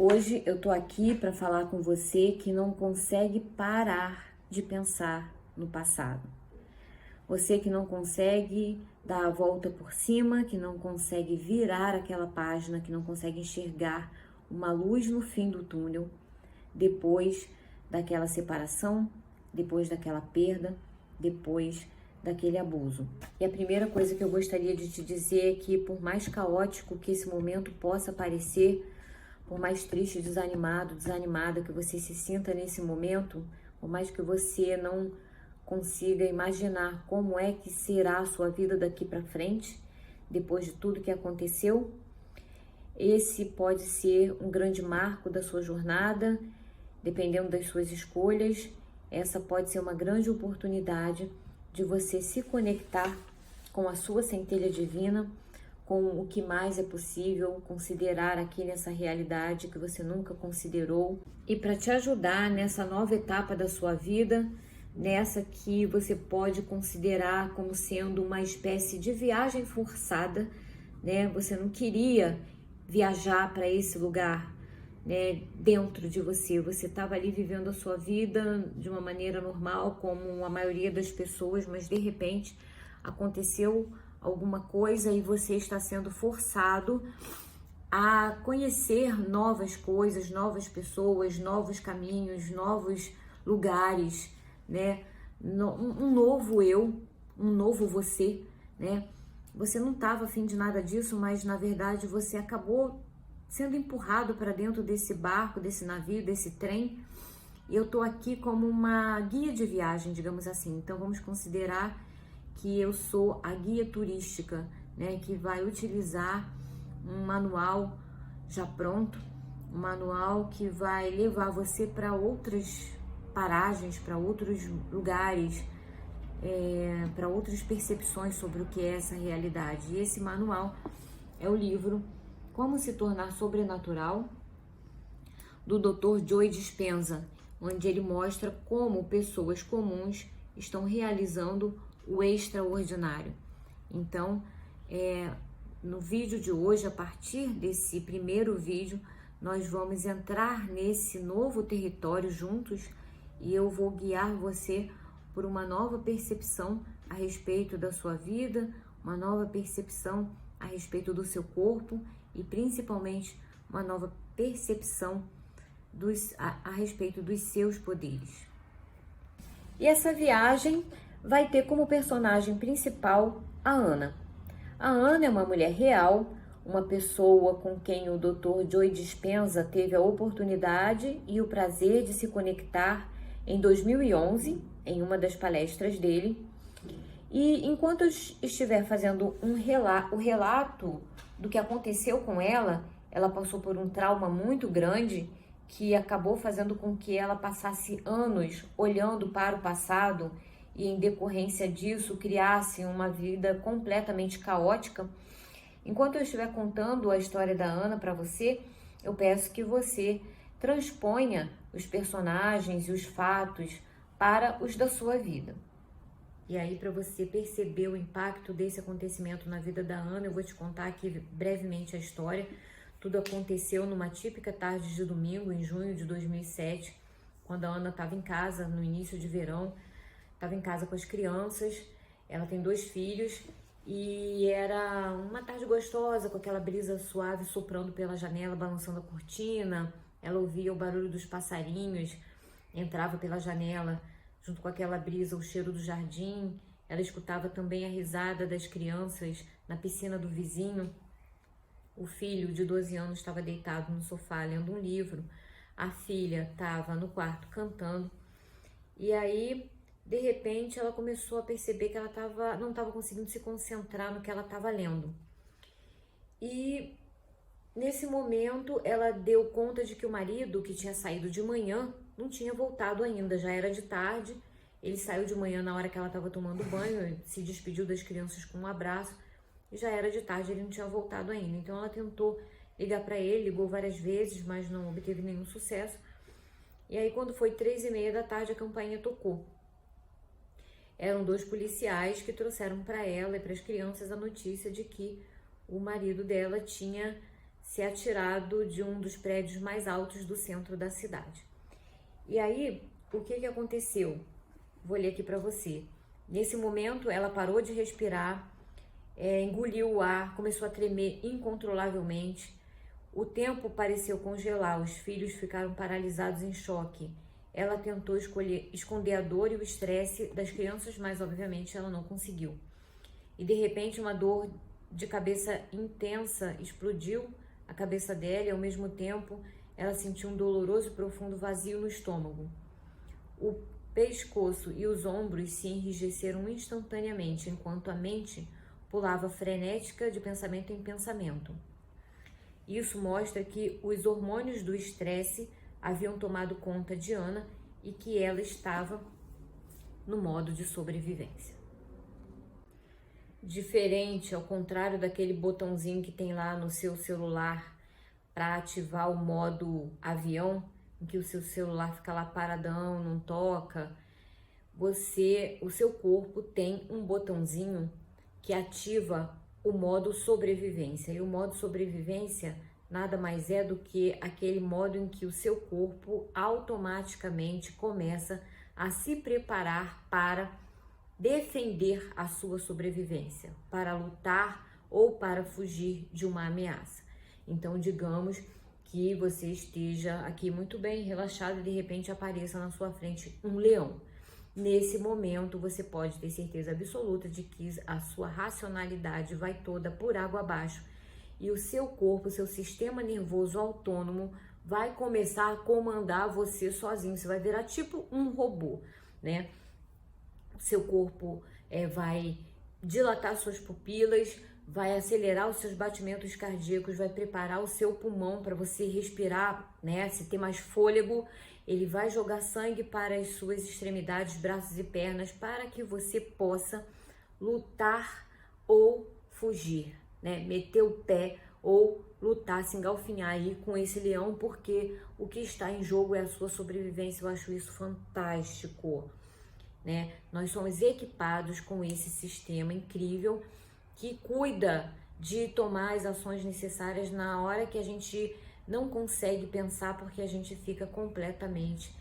Hoje eu tô aqui para falar com você que não consegue parar de pensar no passado. Você que não consegue dar a volta por cima, que não consegue virar aquela página, que não consegue enxergar uma luz no fim do túnel depois daquela separação, depois daquela perda, depois daquele abuso. E a primeira coisa que eu gostaria de te dizer é que, por mais caótico que esse momento possa parecer, por mais triste, desanimado, desanimada que você se sinta nesse momento, por mais que você não consiga imaginar como é que será a sua vida daqui para frente, depois de tudo que aconteceu, esse pode ser um grande marco da sua jornada, dependendo das suas escolhas. Essa pode ser uma grande oportunidade de você se conectar com a sua centelha divina, com o que mais é possível considerar aqui nessa realidade que você nunca considerou. E para te ajudar nessa nova etapa da sua vida, nessa que você pode considerar como sendo uma espécie de viagem forçada, né? Você não queria viajar para esse lugar, né, dentro de você. Você estava ali vivendo a sua vida de uma maneira normal, como a maioria das pessoas, mas de repente aconteceu alguma coisa e você está sendo forçado a conhecer novas coisas, novas pessoas, novos caminhos, novos lugares, né? Um novo eu, um novo você, né? Você não estava afim de nada disso, mas na verdade você acabou sendo empurrado para dentro desse barco, desse navio, desse trem. E eu tô aqui como uma guia de viagem, digamos assim. Então vamos considerar que eu sou a guia turística, né, que vai utilizar um manual já pronto, um manual que vai levar você para outras paragens, para outros lugares, para outras percepções sobre o que é essa realidade. E esse manual é o livro Como se Tornar Sobrenatural, do Dr. Joe Dispenza, onde ele mostra como pessoas comuns estão realizando o extraordinário. Então, no vídeo de hoje, a partir desse primeiro vídeo, nós vamos entrar nesse novo território juntos e eu vou guiar você por uma nova percepção a respeito da sua vida, uma nova percepção a respeito do seu corpo e principalmente uma nova percepção a respeito dos seus poderes. E essa viagem vai ter como personagem principal a Ana. A Ana é uma mulher real, uma pessoa com quem o Dr. Joe Dispenza teve a oportunidade e o prazer de se conectar em 2011, em uma das palestras dele. E enquanto eu estiver fazendo o relato do que aconteceu com ela, ela passou por um trauma muito grande que acabou fazendo com que ela passasse anos olhando para o passado e, em decorrência disso, criasse uma vida completamente caótica. Enquanto eu estiver contando a história da Ana para você, eu peço que você transponha os personagens e os fatos para os da sua vida. E aí, para você perceber o impacto desse acontecimento na vida da Ana, eu vou te contar aqui brevemente a história. Tudo aconteceu numa típica tarde de domingo, em junho de 2007, quando a Ana estava em casa, no início de verão, estava em casa com as crianças. Ela tem 2 filhos e era uma tarde gostosa, com aquela brisa suave soprando pela janela, balançando a cortina. Ela ouvia o barulho dos passarinhos, entrava pela janela, junto com aquela brisa, o cheiro do jardim. Ela escutava também a risada das crianças na piscina do vizinho. O filho de 12 anos estava deitado no sofá lendo um livro. A filha estava no quarto cantando. E aí, de repente, ela começou a perceber que ela não estava conseguindo se concentrar no que ela estava lendo. E nesse momento, ela deu conta de que o marido, que tinha saído de manhã, não tinha voltado ainda. Já era de tarde. Ele saiu de manhã na hora que ela estava tomando banho, se despediu das crianças com um abraço. Já era de tarde, ele não tinha voltado ainda. Então ela tentou ligar para ele, ligou várias vezes, mas não obteve nenhum sucesso. E aí quando foi 3h30 da tarde, a campainha tocou. Eram 2 policiais que trouxeram para ela e para as crianças a notícia de que o marido dela tinha ser atirado de um dos prédios mais altos do centro da cidade. E aí, o que aconteceu? Vou ler aqui para você. Nesse momento, ela parou de respirar, engoliu o ar, começou a tremer incontrolavelmente. O tempo pareceu congelar, os filhos ficaram paralisados em choque. Ela tentou esconder a dor e o estresse das crianças, mas obviamente ela não conseguiu. E de repente uma dor de cabeça intensa explodiu a cabeça dela e ao mesmo tempo ela sentiu um doloroso e profundo vazio no estômago. O pescoço e os ombros se enrijeceram instantaneamente, enquanto a mente pulava frenética de pensamento em pensamento. Isso mostra que os hormônios do estresse haviam tomado conta de Ana e que ela estava no modo de sobrevivência. Diferente, ao contrário daquele botãozinho que tem lá no seu celular para ativar o modo avião, em que o seu celular fica lá paradão, não toca, o seu corpo tem um botãozinho que ativa o modo sobrevivência. E o modo sobrevivência nada mais é do que aquele modo em que o seu corpo automaticamente começa a se preparar para defender a sua sobrevivência, para lutar ou para fugir de uma ameaça. Então, digamos que você esteja aqui muito bem relaxado e de repente apareça na sua frente um leão. Nesse momento, você pode ter certeza absoluta de que a sua racionalidade vai toda por água abaixo e o seu corpo, o seu sistema nervoso autônomo vai começar a comandar você sozinho. Você vai virar tipo um robô, né? Seu corpo vai dilatar suas pupilas, vai acelerar os seus batimentos cardíacos, vai preparar o seu pulmão para você respirar, né? Se ter mais fôlego. Ele vai jogar sangue para as suas extremidades, braços e pernas, para que você possa lutar ou fugir, né? Meter o pé ou lutar, se engalfinhar aí com esse leão, porque o que está em jogo é a sua sobrevivência. Eu acho isso fantástico, né? Nós somos equipados com esse sistema incrível que cuida de tomar as ações necessárias na hora que a gente não consegue pensar, porque a gente fica completamente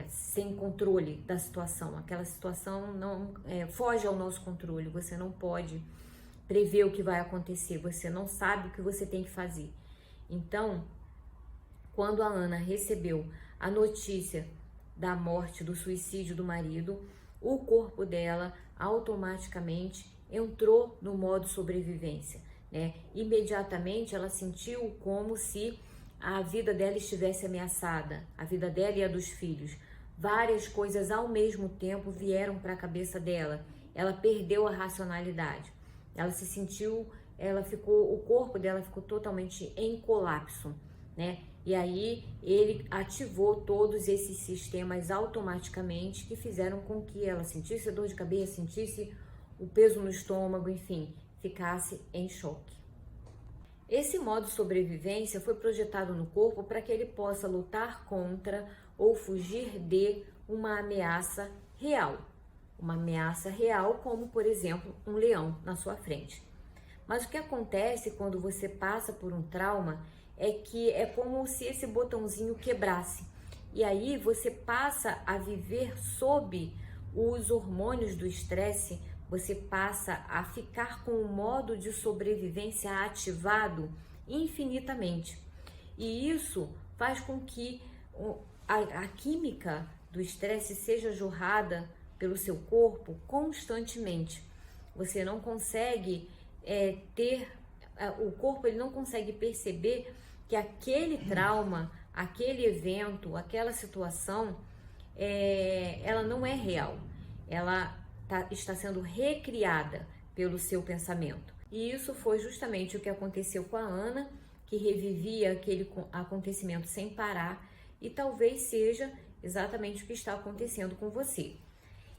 sem controle da situação. Aquela situação não foge ao nosso controle. Você não pode prever o que vai acontecer, você não sabe o que você tem que fazer. Então, quando a Ana recebeu a notícia da morte, do suicídio do marido, o corpo dela automaticamente entrou no modo sobrevivência, né? Imediatamente ela sentiu como se a vida dela estivesse ameaçada, a vida dela e a dos filhos. Várias coisas ao mesmo tempo vieram para a cabeça dela. Ela perdeu a racionalidade. Ela se sentiu, o corpo dela ficou totalmente em colapso, né? E aí ele ativou todos esses sistemas automaticamente que fizeram com que ela sentisse dor de cabeça, sentisse o peso no estômago, enfim, ficasse em choque. Esse modo sobrevivência foi projetado no corpo para que ele possa lutar contra ou fugir de uma ameaça real. Uma ameaça real, como, por exemplo, um leão na sua frente. Mas o que acontece quando você passa por um trauma é que é como se esse botãozinho quebrasse. E aí você passa a viver sob os hormônios do estresse, você passa a ficar com o modo de sobrevivência ativado infinitamente. E isso faz com que a química do estresse seja jorrada pelo seu corpo constantemente. Você não consegue o corpo ele não consegue perceber que aquele trauma, aquele evento, aquela situação, ela não é real. Ela está sendo recriada pelo seu pensamento. E isso foi justamente o que aconteceu com a Ana, que revivia aquele acontecimento sem parar, e talvez seja exatamente o que está acontecendo com você.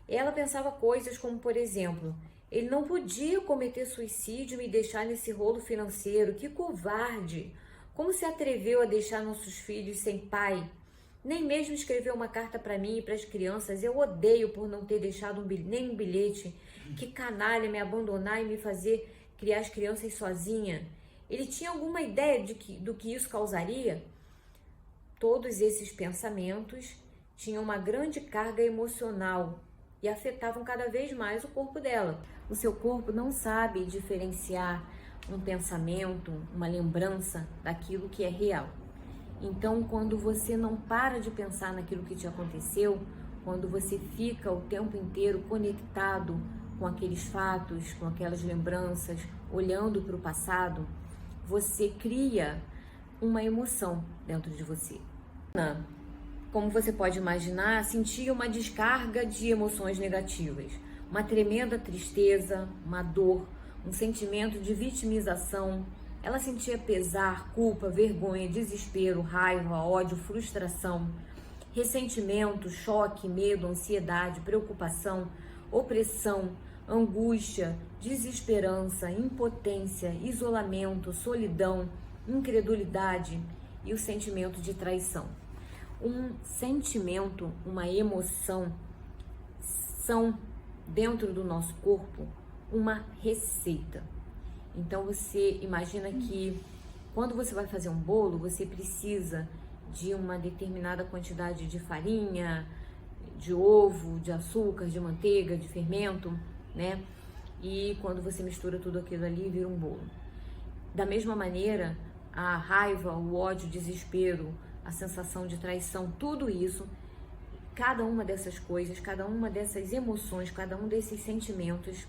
Ela pensava coisas como, por exemplo, ele não podia cometer suicídio e me deixar nesse rolo financeiro, que covarde! Como se atreveu a deixar nossos filhos sem pai? Nem mesmo escreveu uma carta para mim e para as crianças. Eu odeio por não ter deixado nem um bilhete. Que canalha me abandonar e me fazer criar as crianças sozinha. Ele tinha alguma ideia do que isso causaria? Todos esses pensamentos tinham uma grande carga emocional e afetavam cada vez mais o corpo dela. O seu corpo não sabe diferenciar um pensamento, uma lembrança daquilo que é real. Então, quando você não para de pensar naquilo que te aconteceu, quando você fica o tempo inteiro conectado com aqueles fatos, com aquelas lembranças, olhando para o passado, você cria uma emoção dentro de você. Como você pode imaginar, sentia uma descarga de emoções negativas, uma tremenda tristeza, uma dor, um sentimento de vitimização. Ela sentia pesar, culpa, vergonha, desespero, raiva, ódio, frustração, ressentimento, choque, medo, ansiedade, preocupação, opressão, angústia, desesperança, impotência, isolamento, solidão, incredulidade e o sentimento de traição. Um sentimento, uma emoção são, dentro do nosso corpo, uma receita. Então você imagina que quando você vai fazer um bolo, você precisa de uma determinada quantidade de farinha, de ovo, de açúcar, de manteiga, de fermento, né? E quando você mistura tudo aquilo ali, vira um bolo. Da mesma maneira, a raiva, o ódio, o desespero, a sensação de traição, tudo isso, cada uma dessas coisas, cada uma dessas emoções, cada um desses sentimentos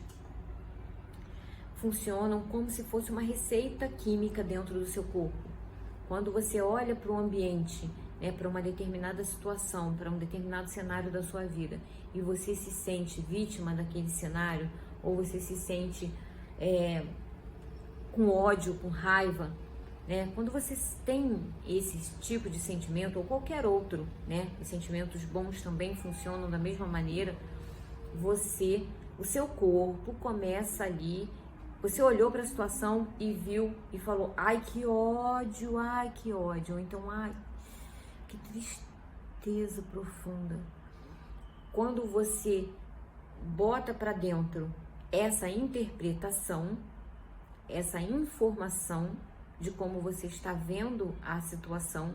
funcionam como se fosse uma receita química dentro do seu corpo. Quando você olha para o ambiente, né, para uma determinada situação, para um determinado cenário da sua vida, e você se sente vítima daquele cenário, ou você se sente com ódio, com raiva, né? Quando você tem esse tipo de sentimento, ou qualquer outro, né, e sentimentos bons também funcionam da mesma maneira, o seu corpo começa ali. Você olhou para a situação e viu e falou, ai que ódio, ou então, ai, que tristeza profunda. Quando você bota para dentro essa interpretação, essa informação de como você está vendo a situação,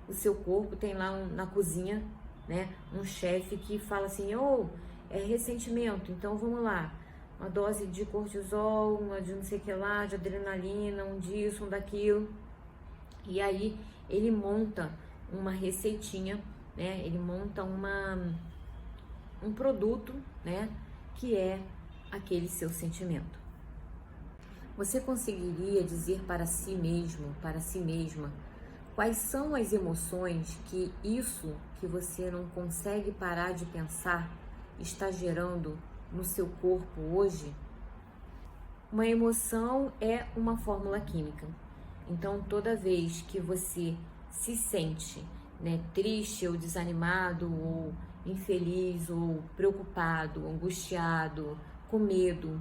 o seu corpo tem lá na cozinha, né, um chefe que fala assim, é ressentimento, então vamos lá. Uma dose de cortisol, uma de não sei o que lá, de adrenalina, um disso, um daquilo. E aí ele monta uma receitinha, né? Ele monta um produto, né? Que é aquele seu sentimento. Você conseguiria dizer para si mesmo, para si mesma, quais são as emoções que isso que você não consegue parar de pensar está gerando no seu corpo hoje? Uma emoção é uma fórmula química. Então, toda vez que você se sente, né, triste ou desanimado, ou infeliz, ou preocupado, angustiado, com medo,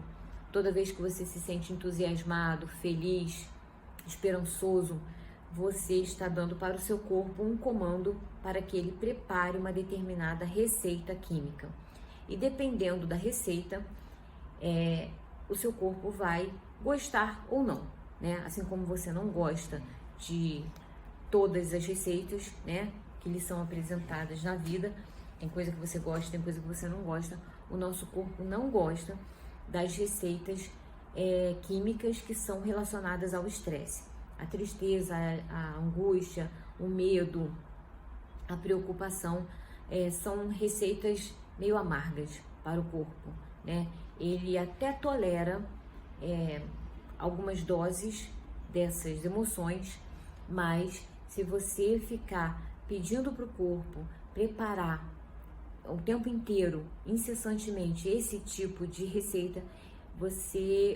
toda vez que você se sente entusiasmado, feliz, esperançoso, você está dando para o seu corpo um comando para que ele prepare uma determinada receita química. E dependendo da receita, o seu corpo vai gostar ou não, né? Assim como você não gosta de todas as receitas, né, que lhe são apresentadas na vida, tem coisa que você gosta, tem coisa que você não gosta, o nosso corpo não gosta das receitas químicas que são relacionadas ao estresse. A tristeza, a angústia, o medo, a preocupação são receitas meio amargas para o corpo, né? Ele até tolera algumas doses dessas emoções, mas se você ficar pedindo para o corpo preparar o tempo inteiro, incessantemente, esse tipo de receita,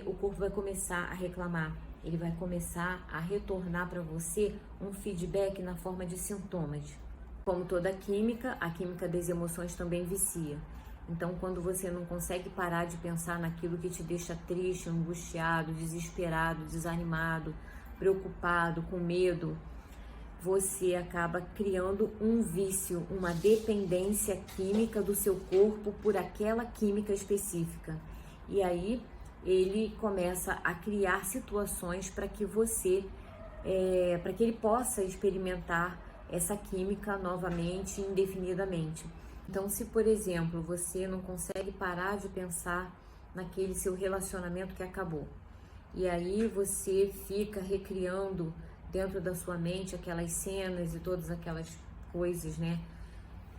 o corpo vai começar a reclamar, ele vai começar a retornar para você um feedback na forma de sintomas. Como toda química, a química das emoções também vicia. Então, quando você não consegue parar de pensar naquilo que te deixa triste, angustiado, desesperado, desanimado, preocupado, com medo, você acaba criando um vício, uma dependência química do seu corpo por aquela química específica. E aí, ele começa a criar situações para que você, para que ele possa experimentar essa química novamente, indefinidamente. Então, se por exemplo, você não consegue parar de pensar naquele seu relacionamento que acabou, e aí você fica recriando dentro da sua mente aquelas cenas e todas aquelas coisas, né,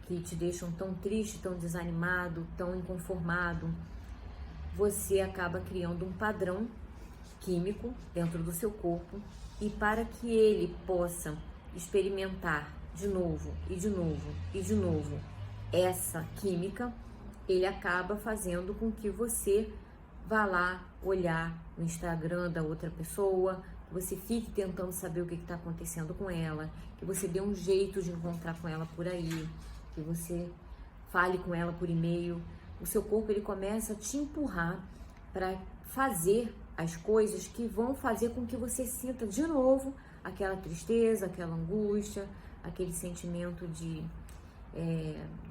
que te deixam tão triste, tão desanimado, tão inconformado, você acaba criando um padrão químico dentro do seu corpo, e para que ele possa experimentar de novo e de novo e de novo essa química, ele acaba fazendo com que você vá lá olhar o Instagram da outra pessoa, que você fique tentando saber o que está acontecendo com ela, que você dê um jeito de encontrar com ela por aí, que você fale com ela por e-mail. O seu corpo, ele começa a te empurrar para fazer as coisas que vão fazer com que você sinta de novo aquela tristeza, aquela angústia, aquele sentimento de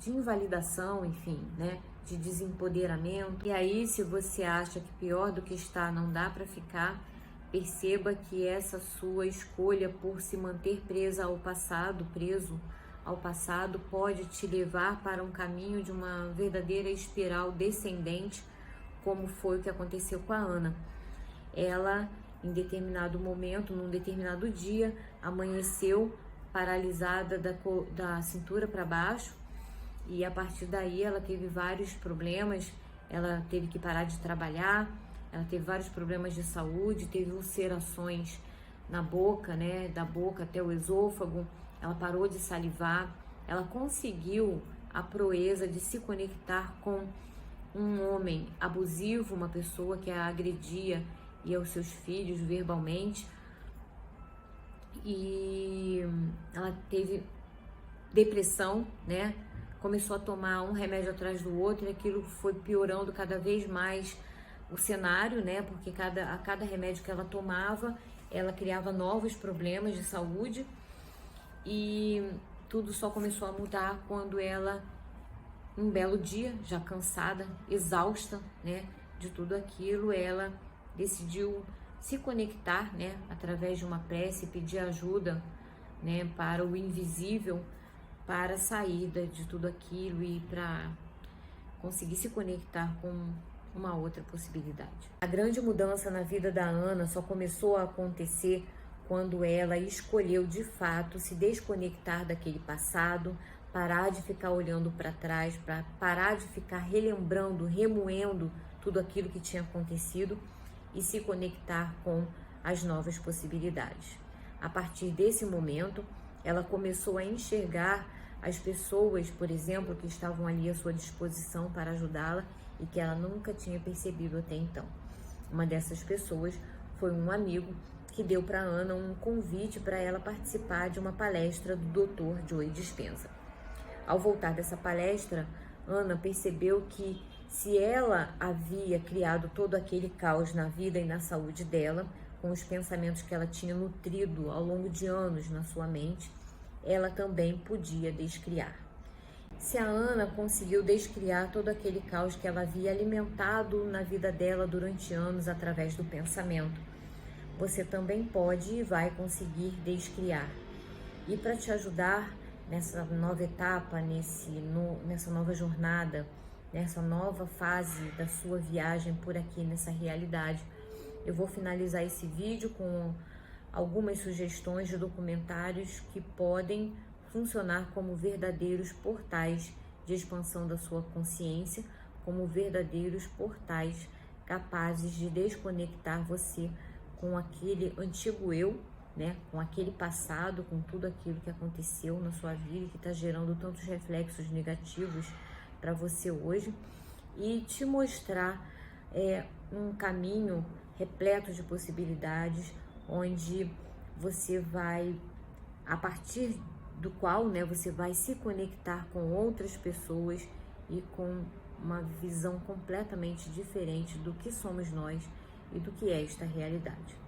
invalidação, enfim, né? De desempoderamento. E aí, se você acha que pior do que está não dá para ficar, perceba que essa sua escolha por se manter presa ao passado, preso ao passado, pode te levar para um caminho de uma verdadeira espiral descendente, como foi o que aconteceu com a Ana. Ela, em determinado momento, num determinado dia, amanheceu paralisada da cintura para baixo, e a partir daí ela teve vários problemas. Ela teve que parar de trabalhar, ela teve vários problemas de saúde, teve ulcerações na boca, né, da boca até o esôfago. Ela parou de salivar, ela conseguiu a proeza de se conectar com um homem abusivo, uma pessoa que a agredia e aos seus filhos verbalmente, e ela teve depressão, né? Começou a tomar um remédio atrás do outro, e aquilo foi piorando cada vez mais o cenário, né? Porque a cada remédio que ela tomava, ela criava novos problemas de saúde, e tudo só começou a mudar quando ela, um belo dia, já cansada, exausta, né, de tudo aquilo, ela decidiu se conectar, né, através de uma prece, pedir ajuda, né, para o invisível, para a saída de tudo aquilo e para conseguir se conectar com uma outra possibilidade. A grande mudança na vida da Ana só começou a acontecer quando ela escolheu de fato se desconectar daquele passado, parar de ficar olhando para trás, para parar de ficar relembrando, remoendo tudo aquilo que tinha acontecido e se conectar com as novas possibilidades. A partir desse momento, ela começou a enxergar as pessoas, por exemplo, que estavam ali à sua disposição para ajudá-la e que ela nunca tinha percebido até então. Uma dessas pessoas foi um amigo que deu para Ana um convite para ela participar de uma palestra do Dr. Joe Dispenza. Ao voltar dessa palestra, Ana percebeu que se ela havia criado todo aquele caos na vida e na saúde dela, com os pensamentos que ela tinha nutrido ao longo de anos na sua mente, ela também podia descriar. Se a Ana conseguiu descriar todo aquele caos que ela havia alimentado na vida dela durante anos através do pensamento, você também pode e vai conseguir descriar. E para te ajudar nessa nova etapa, nessa nova jornada, nessa nova fase da sua viagem por aqui, nessa realidade, eu vou finalizar esse vídeo com algumas sugestões de documentários que podem funcionar como verdadeiros portais de expansão da sua consciência, como verdadeiros portais capazes de desconectar você com aquele antigo eu, né, com aquele passado, com tudo aquilo que aconteceu na sua vida e que está gerando tantos reflexos negativos para você hoje, e te mostrar um caminho repleto de possibilidades, onde você vai, a partir do qual, né, você vai se conectar com outras pessoas e com uma visão completamente diferente do que somos nós e do que é esta realidade.